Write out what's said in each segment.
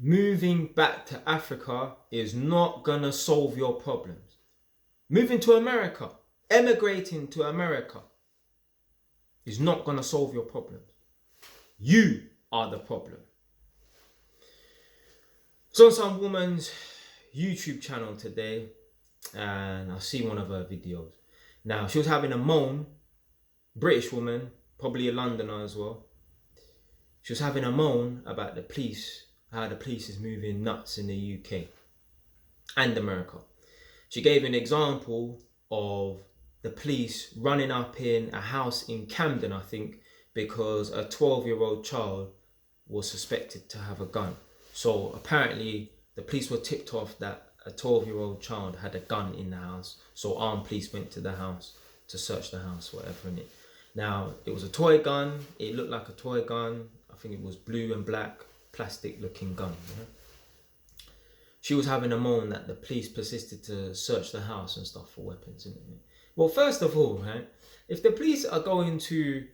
moving back to Africa is not gonna solve your problems. Moving to America, emigrating to America is not gonna solve your problems. You are the problem. So on some woman's YouTube channel today, and I see one of her videos. Now, she was having a moan, British woman, probably a Londoner as well. She was having a moan about the police, how the police is moving nuts in the UK and America. She gave an example of the police running up in a house in Camden, I think, because a 12-year-old child was suspected to have a gun. So apparently the police were tipped off that a 12-year-old child had a gun in the house. So armed police went to the house to search the house, whatever in it. Now, it was a toy gun. It looked like a toy gun. I think it was blue and black, plastic looking gun. Yeah? She was having a moan that the police persisted to search the house and stuff for weapons. Well, first of all, right, if the police are going to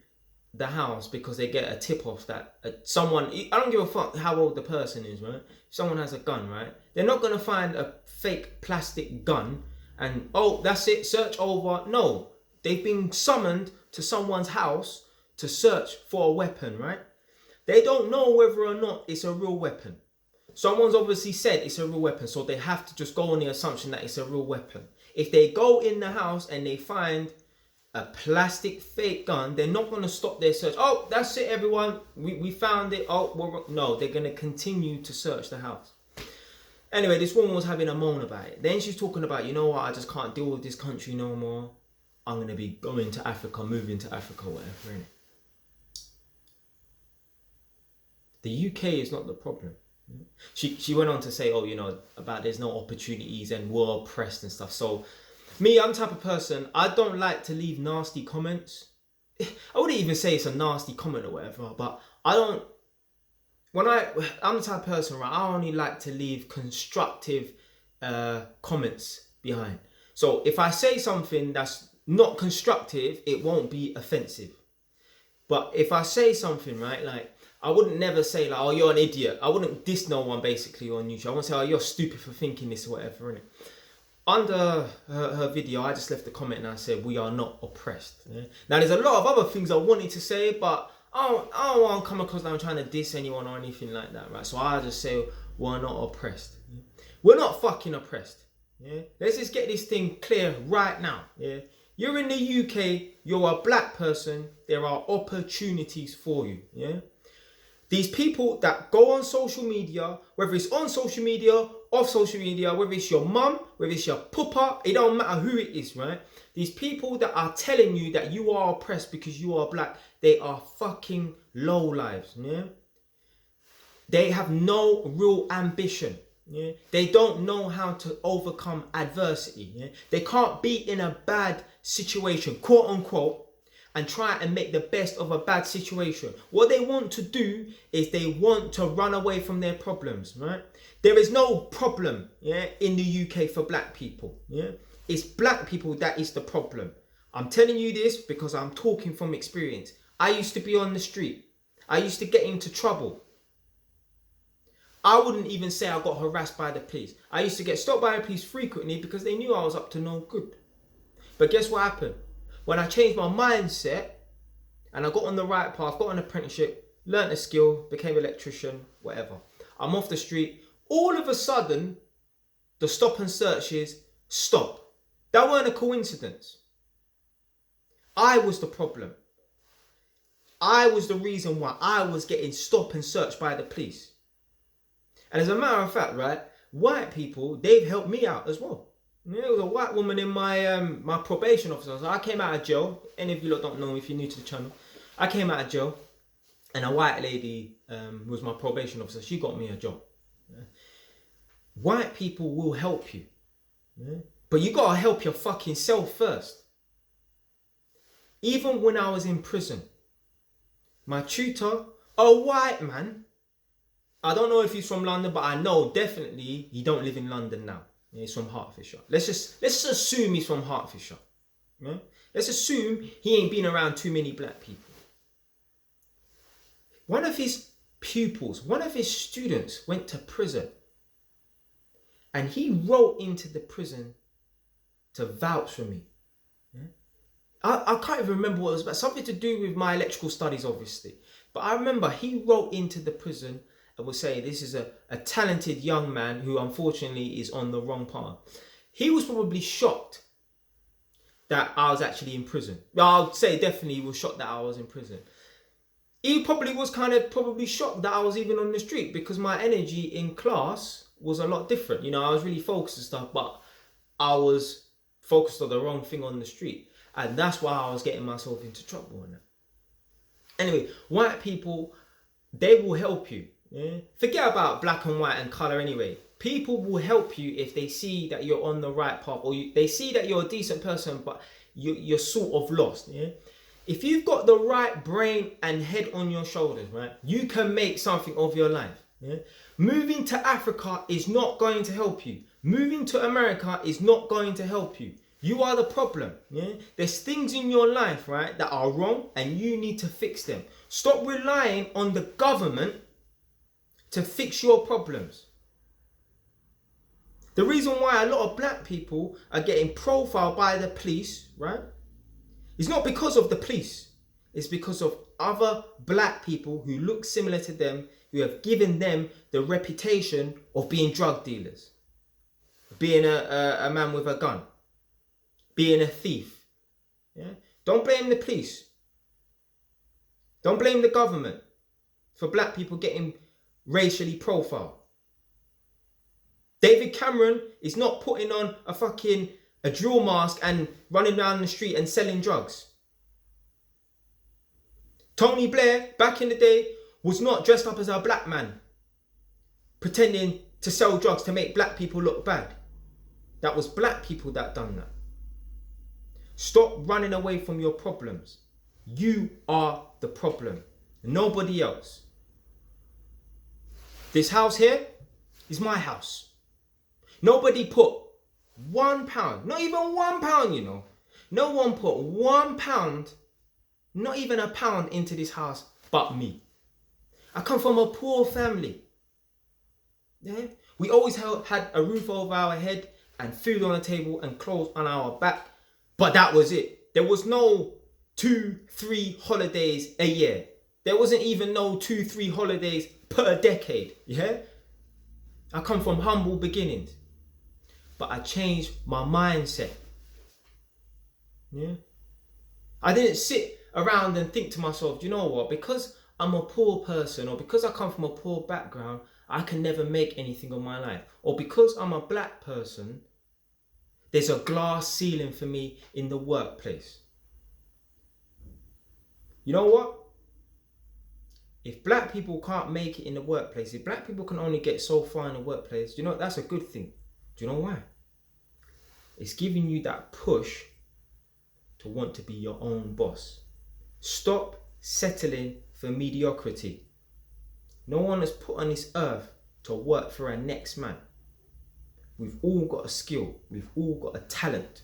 the house because they get a tip off that someone, I don't give a fuck how old the person is, right? If someone has a gun, right? They're not going to find a fake plastic gun and, oh, that's it, search over. No, they've been summoned to someone's house to search for a weapon, right? They don't know whether or not it's a real weapon. Someone's obviously said it's a real weapon, so they have to just go on the assumption that it's a real weapon. If they go in the house and they find a plastic fake gun, they're not going to stop their search. Oh, that's it, everyone. We found it. Oh, well, no, they're going to continue to search the house. Anyway, this woman was having a moan about it. Then she's talking about, you know what, I just can't deal with this country no more. I'm going to be going to Africa, moving to Africa, whatever, innit? The UK is not the problem. She went on to say, oh, you know, about there's no opportunities and we're oppressed and stuff. So me, I'm the type of person, I don't like to leave nasty comments. I wouldn't even say it's a nasty comment or whatever, but I'm the type of person, right, I only like to leave constructive comments behind. So if I say something that's not constructive, it won't be offensive. But if I say something, right, like, I wouldn't never say like, oh, you're an idiot. I wouldn't diss no one basically on YouTube. I wouldn't say, oh, you're stupid for thinking this or whatever, innit? Under her video, I just left a comment and I said, we are not oppressed. Yeah? Now, there's a lot of other things I wanted to say, but I don't want to come across like I'm trying to diss anyone or anything like that, right? So I just say, we're not oppressed. Yeah? We're not fucking oppressed. Yeah? Let's just get this thing clear right now. Yeah? You're in the UK, you're a black person, there are opportunities for you. Yeah? These people that go on social media, whether it's on social media, off social media, whether it's your mum, whether it's your papa, it don't matter who it is, right? These people that are telling you that you are oppressed because you are black, they are fucking lowlives, yeah? They have no real ambition, yeah? They don't know how to overcome adversity, yeah? They can't be in a bad situation, quote unquote, and try and make the best of a bad situation. What they want to do is they want to run away from their problems, right? There is no problem, yeah, in the UK for black people, yeah? It's black people that is the problem. I'm telling you this because I'm talking from experience. I used to be on the street. I used to get into trouble. I wouldn't even say I got harassed by the police. I used to get stopped by the police frequently because they knew I was up to no good. But guess what happened? When I changed my mindset and I got on the right path, got an apprenticeship, learnt a skill, became an electrician, whatever. I'm off the street. All of a sudden, the stop and searches stop. That weren't a coincidence. I was the problem. I was the reason why I was getting stopped and searched by the police. And as a matter of fact, right, white people, they've helped me out as well. There was a white woman in my my probation officer. So I came out of jail. Any of you lot don't know if you're new to the channel. I came out of jail and a white lady was my probation officer. She got me a job. Yeah. White people will help you. Yeah. But you got to help your fucking self first. Even when I was in prison, my tutor, a white man, I don't know if he's from London, but I know definitely he don't live in London now. He's from Hertfordshire. Let's just assume he's from Hertfordshire. Yeah? Let's assume he ain't been around too many black people. One of his pupils, one of his students went to prison, and he wrote into the prison to vouch for me. I can't even remember what it was about. Something to do with my electrical studies, obviously. But I remember he wrote into the prison and was saying this is a talented young man who unfortunately is on the wrong path. He was probably shocked that I was actually in prison. I'll say definitely he was shocked that I was in prison. He probably was probably shocked that I was even on the street, because my energy in class was a lot different. You know, I was really focused and stuff, but I was focused on the wrong thing on the street. And that's why I was getting myself into trouble. Anyway, white people, they will help you. Yeah? Forget about black and white and colour anyway. People will help you if they see that you're on the right path, or they see that you're a decent person, but you're sort of lost. Yeah? If you've got the right brain and head on your shoulders, right, you can make something of your life. Yeah? Moving to Africa is not going to help you. Moving to America is not going to help you. You are the problem. Yeah? There's things in your life, right, that are wrong, and you need to fix them. Stop relying on the government to fix your problems. The reason why a lot of black people are getting profiled by the police, right, is not because of the police. It's because of other black people who look similar to them, who have given them the reputation of being drug dealers, being a man with a gun, being a thief. Yeah? Don't blame the police. Don't blame the government for black people getting racially profiled. David Cameron is not putting on a drill mask and running down the street and selling drugs. Tony Blair, back in the day, was not dressed up as a black man, pretending to sell drugs to make black people look bad. That was black people that done that. Stop running away from your problems. You are the problem, nobody else. This house here is my house. Nobody put £1, not even £1, you know. No one put £1, not even a pound into this house but me. I come from a poor family. Yeah? We always had a roof over our head and food on the table and clothes on our back. But that was it. There was no 2-3 holidays a year. There wasn't even no 2-3 holidays per decade. Yeah? I come from humble beginnings. But I changed my mindset. Yeah? I didn't sit around and think to myself, do you know what? Because I'm a poor person, or because I come from a poor background, I can never make anything of my life. Or because I'm a black person, there's a glass ceiling for me in the workplace. You know what? If black people can't make it in the workplace, if black people can only get so far in the workplace, you know, that's a good thing. Do you know why? It's giving you that push to want to be your own boss. Stop settling for mediocrity. No one is put on this earth to work for a next man. We've all got a skill. We've all got a talent.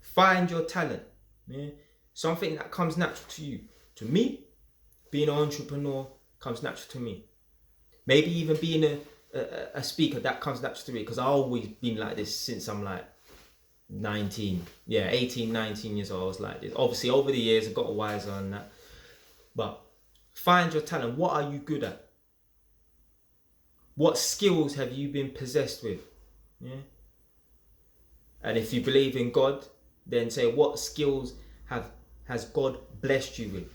Find your talent. Yeah? Something that comes natural to you. To me, being an entrepreneur comes natural to me. Maybe even being a speaker, that comes natural to me, because I've always been like this since I'm like 19. Yeah, 18, 19 years old, I was like this. Obviously, over the years, I've got wiser on that. But find your talent. What are you good at? What skills have you been possessed with? Yeah. And if you believe in God, then say, what skills has God blessed you with?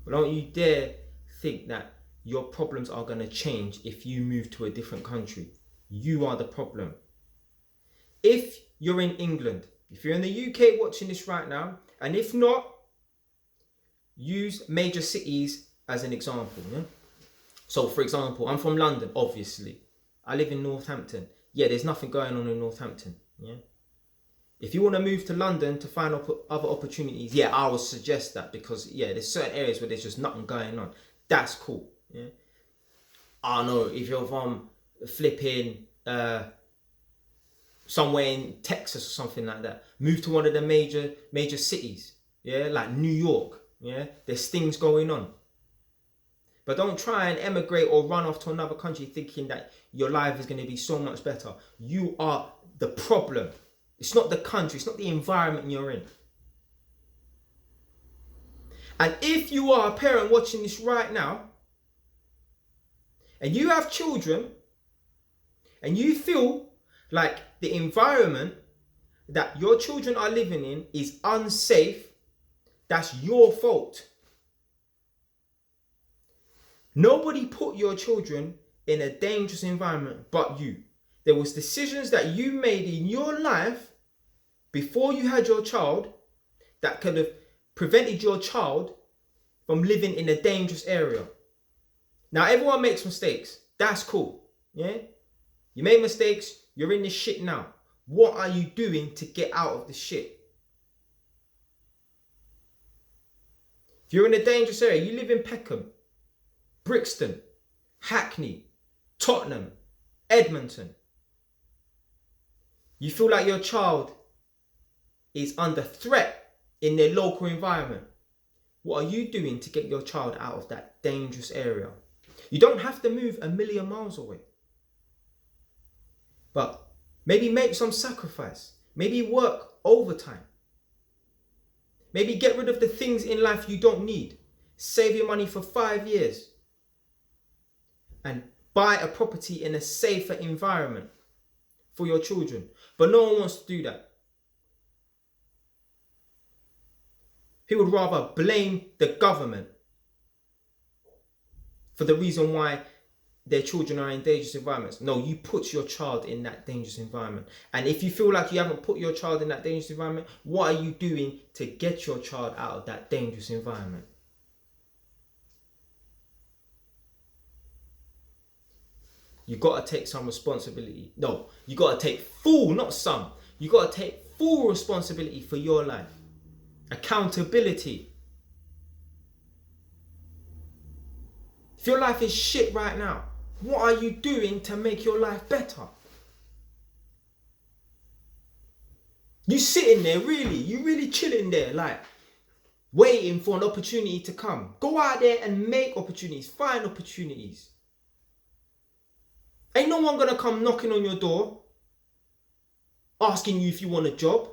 But don't you dare think that your problems are going to change if you move to a different country. You are the problem. If you're in England, if you're in the UK watching this right now, and if not, use major cities as an example. Yeah? So, for example, I'm from London, obviously. I live in Northampton. Yeah, there's nothing going on in Northampton. Yeah. If you want to move to London to find other opportunities, yeah, I would suggest that, because, yeah, there's certain areas where there's just nothing going on. That's cool. Yeah. I don't know, if you're from flipping somewhere in Texas or something like that, move to one of the major cities. Yeah, like New York. Yeah, there's things going on. But don't try and emigrate or run off to another country thinking that your life is going to be so much better. You are the problem. It's not the country, it's not the environment you're in. And if you are a parent watching this right now, and you have children, and you feel like the environment that your children are living in is unsafe, that's your fault. Nobody put your children in a dangerous environment but you. There was decisions that you made in your life before you had your child that could have prevented your child from living in a dangerous area. Now, everyone makes mistakes. That's cool. Yeah? You made mistakes. You're in this shit now. What are you doing to get out of the shit? If you're in a dangerous area, you live in Peckham, Brixton, Hackney, Tottenham, Edmonton. You feel like your child is under threat in their local environment. What are you doing to get your child out of that dangerous area? You don't have to move a million miles away. But maybe make some sacrifice. Maybe work overtime. Maybe get rid of the things in life you don't need. Save your money for 5 years. And buy a property in a safer environment for your children. But no one wants to do that. People would rather blame the government for the reason why their children are in dangerous environments. No, you put your child in that dangerous environment. And if you feel like you haven't put your child in that dangerous environment, what are you doing to get your child out of that dangerous environment? You got to take some responsibility. No, you got to take full, not some. You got to take full responsibility for your life. Accountability. If your life is shit right now, what are you doing to make your life better? You sitting there you really chilling there, like waiting for an opportunity to come. Go out there and make opportunities, find opportunities. Ain't no one gonna come knocking on your door, asking you if you want a job,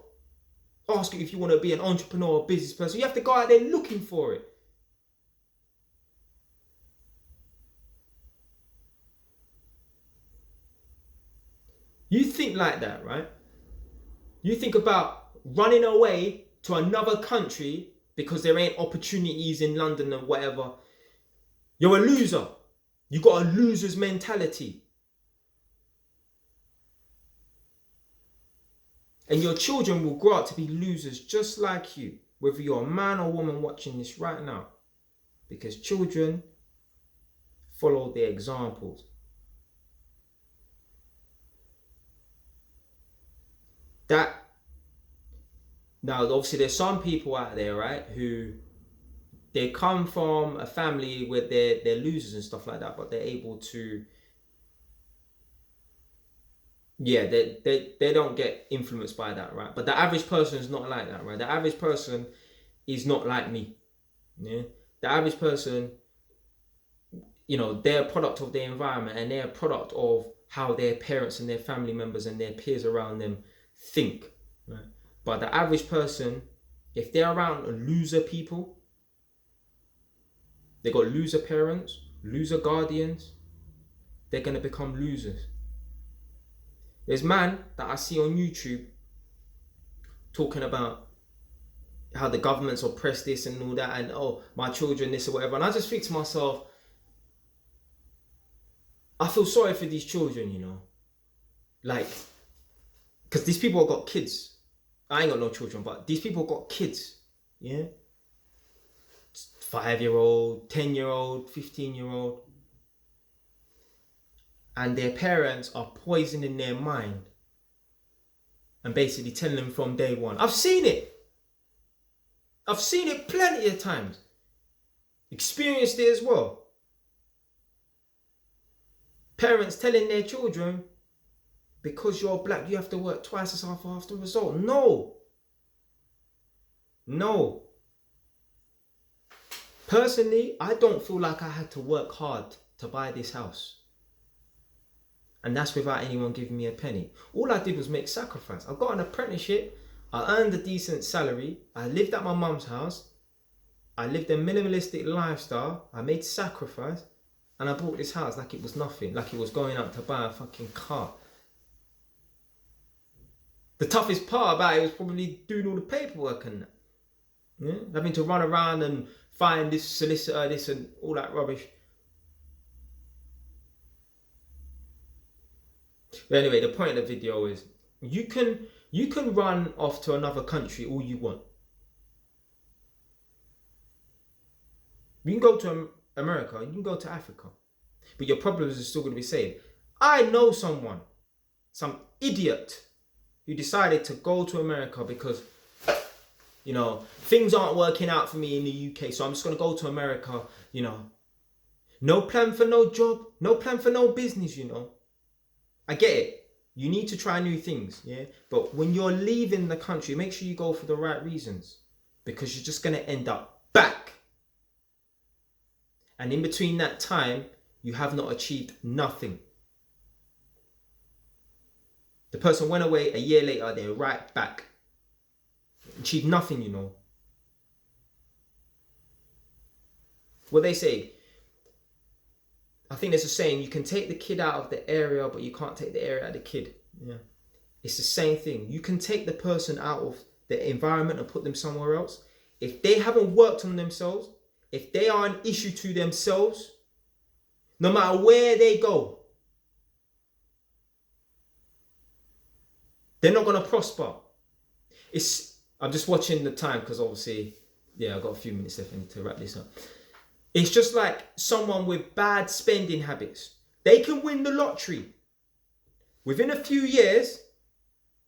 asking you if you want to be an entrepreneur or business person. You have to go out there looking for it. You think like that, right? You think about running away to another country because there ain't opportunities in London or whatever. You're a loser. You got a loser's mentality. And your children will grow up to be losers just like you, whether you're a man or woman watching this right now. Because children follow their examples. Now, obviously, there's some people out there, right, who they come from a family where they're losers and stuff like that, but they're able to, yeah, they don't get influenced by that, right? But the average person is not like that, right? The average person is not like me. Yeah, the average person, you know, they're a product of their environment and they're a product of how their parents and their family members and their peers around them think, right? But the average person, if they're around loser people, they got loser parents, loser guardians, they're going to become losers. There's man that I see on YouTube talking about how the government's oppressed this and all that, and oh, my children this or whatever. And I just think to myself, I feel sorry for these children, you know, like, because these people have got kids. I ain't got no children, but these people got kids, yeah? 5-year-old, 10-year-old, 15-year-old. And their parents are poisoning their mind and basically telling them from day one. I've seen it. I've seen it plenty of times. Experienced it as well. Parents telling their children, because you're black, you have to work twice as hard for half the result. No. Personally, I don't feel like I had to work hard to buy this house. And that's without anyone giving me a penny. All I did was make sacrifice. I got an apprenticeship. I earned a decent salary. I lived at my mum's house. I lived a minimalistic lifestyle. I made sacrifice. And I bought this house like it was nothing. Like it was going out to buy a fucking car. The toughest part about it was probably doing all the paperwork and that. Yeah? Having to run around and find this solicitor, this and all that rubbish. But anyway, the point of the video is you can run off to another country all you want. You can go to America, you can go to Africa, but your problems are still going to be same. I know someone, some idiot, who decided to go to America because, you know, things aren't working out for me in the UK, so I'm just going to go to America, you know. No plan for no job, no plan for no business, you know. I get it. You need to try new things, yeah? But when you're leaving the country, make sure you go for the right reasons, because you're just going to end up back. And in between that time, you have not achieved nothing. The person went away, a year later, they're right back. Achieved nothing, you know. What they say, I think there's a saying, you can take the kid out of the area, but you can't take the area out of the kid. Yeah. It's the same thing. You can take the person out of the environment and put them somewhere else. If they haven't worked on themselves, if they are an issue to themselves, no matter where they go, they're not going to prosper. I'm just watching the time because obviously, yeah, I've got a few minutes left. I need to wrap this up. It's just like someone with bad spending habits. They can win the lottery. Within a few years,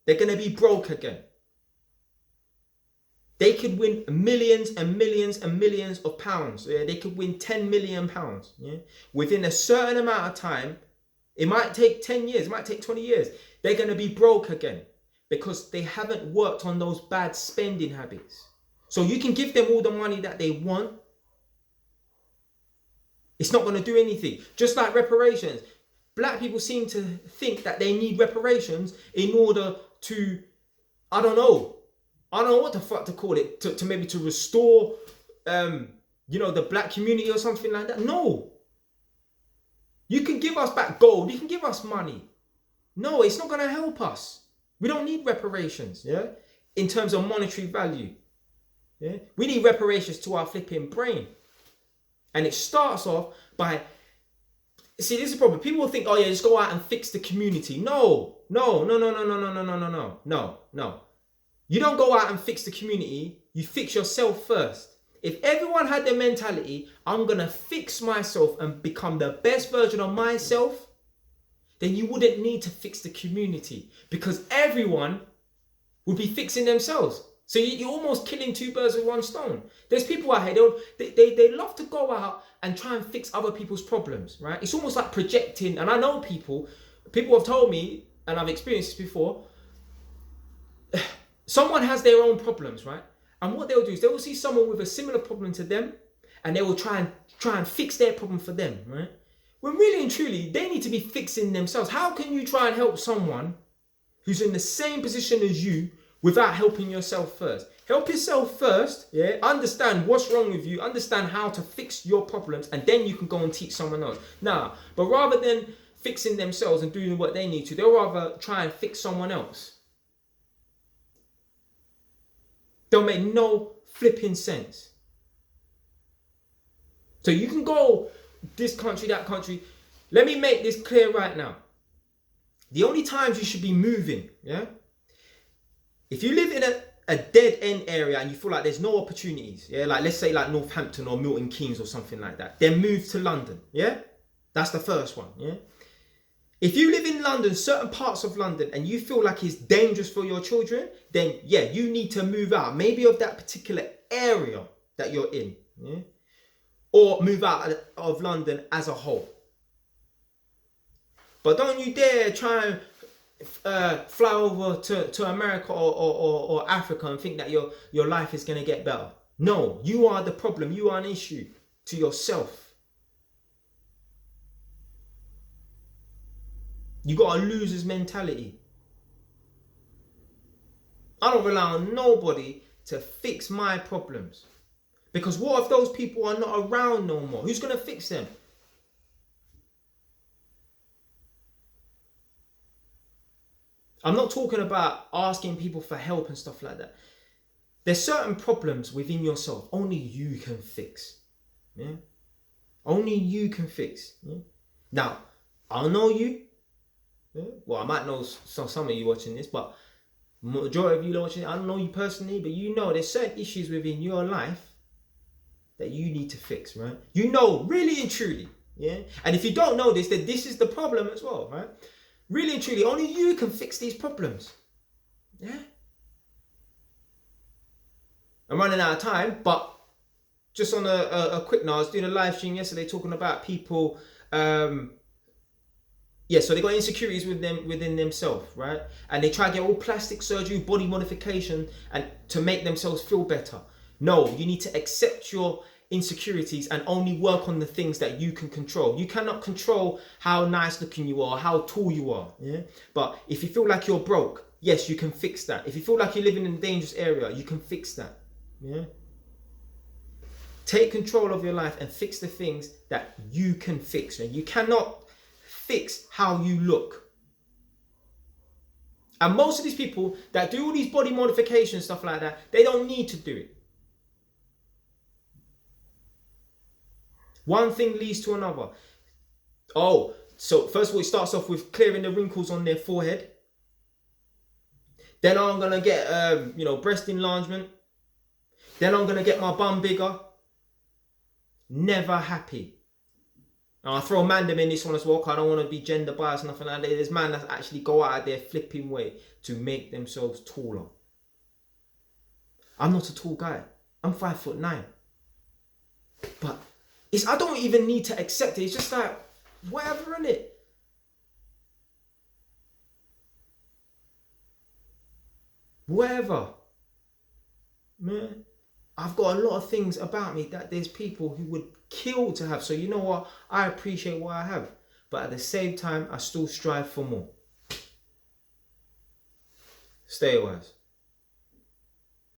they're going to be broke again. They could win millions and millions and millions of pounds. Yeah? They could win 10 million pounds. Yeah? Within a certain amount of time, it might take 10 years, it might take 20 years. They're going to be broke again because they haven't worked on those bad spending habits. So you can give them all the money that they want. It's not going to do anything. Just like reparations. Black people seem to think that they need reparations in order to, I don't know what the fuck to call it, to maybe to restore, you know, the black community or something like that. No. You can give us back gold. You can give us money. No, it's not going to help us. We don't need reparations, yeah? In terms of monetary value. Yeah? We need reparations to our flipping brain. And it starts off by, see, this is the problem. People will think, oh yeah, just go out and fix the community. No. You don't go out and fix the community. You fix yourself first. If everyone had the mentality, I'm going to fix myself and become the best version of myself, then you wouldn't need to fix the community because everyone would be fixing themselves. So you're almost killing two birds with one stone. There's people out here, they love to go out and try and fix other people's problems, right? It's almost like projecting. And I know people have told me, and I've experienced this before, someone has their own problems, right? And what they'll do is they will see someone with a similar problem to them and they will try and fix their problem for them, right? When really and truly, they need to be fixing themselves. How can you try and help someone who's in the same position as you without helping yourself first? Help yourself first, yeah? Understand what's wrong with you, understand how to fix your problems, and then you can go and teach someone else. Nah, but rather than fixing themselves and doing what they need to, they'll rather try and fix someone else. They'll make no flipping sense. So you can go this country, that country. Let me make this clear right now. The only times you should be moving, yeah? If you live in a dead end area and you feel like there's no opportunities, yeah? Like let's say like Northampton or Milton Keynes or something like that, then move to London, yeah? That's the first one, yeah? If you live in London, certain parts of London, and you feel like it's dangerous for your children, then yeah, you need to move out. Maybe of that particular area that you're in, yeah? Or move out of London as a whole. But don't you dare try and fly over to America or Africa and think that your life is going to get better. No, you are the problem. You are an issue to yourself. You got a loser's mentality. I don't rely on nobody to fix my problems. Because what if those people are not around no more? Who's going to fix them? I'm not talking about asking people for help and stuff like that. There's certain problems within yourself only you can fix. Yeah? Only you can fix. Yeah? Now, I'll know you. Yeah? Well, I might know some of you watching this, but majority of you watching it, I don't know you personally, but you know there's certain issues within your life that you need to fix, right? You know, really and truly. Yeah? And if you don't know this, then this is the problem as well, right? Really and truly, only you can fix these problems. Yeah? I'm running out of time, but just on a quick note, I was doing a live stream yesterday talking about people, so they got insecurities within themselves, right? And they try to get all plastic surgery, body modification, and to make themselves feel better. No, you need to accept your insecurities and only work on the things that you can control. You cannot control how nice looking you are, how tall you are. Yeah. But if you feel like you're broke, yes, you can fix that. If you feel like you're living in a dangerous area, you can fix that. Yeah. Take control of your life and fix the things that you can fix. And you cannot fix how you look. And most of these people that do all these body modification stuff like that, they don't need to do it. One thing leads to another. Oh, so first of all, it starts off with clearing the wrinkles on their forehead. Then I'm gonna get, breast enlargement. Then I'm gonna get my bum bigger. Never happy. Now I throw mandem in this one as well, because I don't want to be gender biased, nothing like that. There's man that actually go out of their flipping way to make themselves taller. I'm not a tall guy. I'm 5'9". But I don't even need to accept it. It's just like, whatever, innit? Whatever. Man, I've got a lot of things about me that there's people who would kill to have. So you know what? I appreciate what I have. But at the same time, I still strive for more. Stay wise.